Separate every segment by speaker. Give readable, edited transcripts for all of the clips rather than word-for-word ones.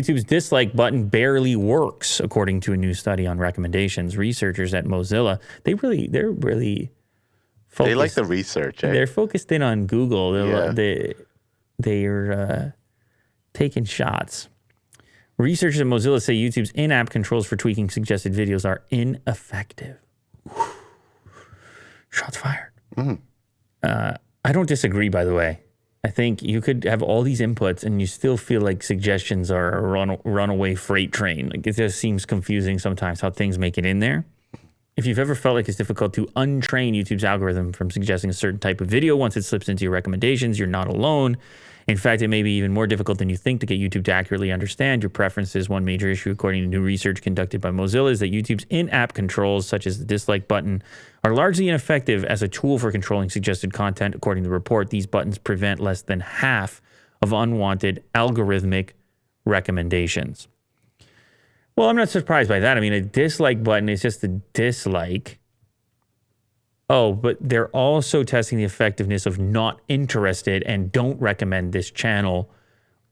Speaker 1: YouTube's dislike button barely works, according to a new study on recommendations. Researchers at Mozilla, they're really focused.
Speaker 2: They like the research.
Speaker 1: They're focused in on Google. They're taking shots. Researchers at Mozilla say YouTube's in-app controls for tweaking suggested videos are ineffective. Shots fired. I don't disagree, by the way. I think you could have all these inputs and you still feel like suggestions are a runaway freight train. Like, it just seems confusing sometimes how things make it in there. If you've ever felt like it's difficult to untrain YouTube's algorithm from suggesting a certain type of video once it slips into your recommendations, you're not alone. In fact, it may be even more difficult than you think to get YouTube to accurately understand your preferences. One major issue, according to new research conducted by Mozilla, is that YouTube's in-app controls, such as the dislike button, are largely ineffective as a tool for controlling suggested content. According to the report, these buttons prevent less than half of unwanted algorithmic recommendations. Well, I'm not surprised by that. I mean, a dislike button is just a dislike. Oh, but they're also testing the effectiveness of not interested and don't recommend this channel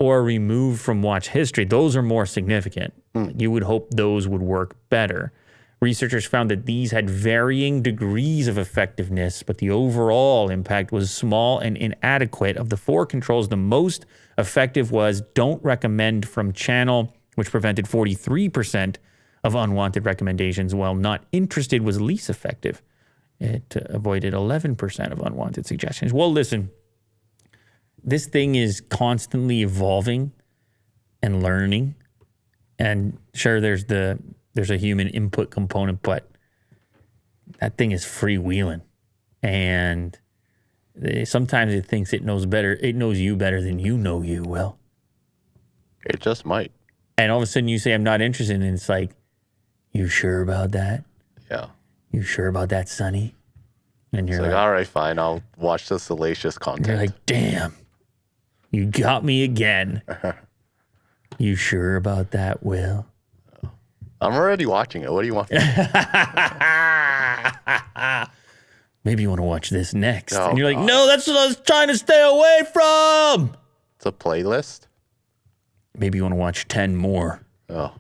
Speaker 1: or remove from watch history. Those are more significant. You would hope those would work better. Researchers found that these had varying degrees of effectiveness, but the overall impact was small and inadequate. Of the four controls, the most effective was don't recommend from channel, which prevented 43% of unwanted recommendations, while not interested was least effective. It avoided 11% of unwanted suggestions. Well, listen, this thing is constantly evolving and learning. And sure, there's a human input component, but that thing is freewheeling. And sometimes it thinks it knows better. It knows you better than you know you, Will.
Speaker 2: It just might.
Speaker 1: And all of a sudden you say, I'm not interested. And it's like, you sure about that?
Speaker 2: Yeah.
Speaker 1: You sure about that, Sonny? And you're
Speaker 2: like, all right, fine. I'll watch the salacious content.
Speaker 1: You're like, damn, you got me again. You sure about that, Will?
Speaker 2: I'm already watching it. What do you want?
Speaker 1: Maybe you want to watch this next. And you're like, no, that's what I was trying to stay away from.
Speaker 2: It's a playlist.
Speaker 1: Maybe you want to watch 10 more.
Speaker 2: Oh.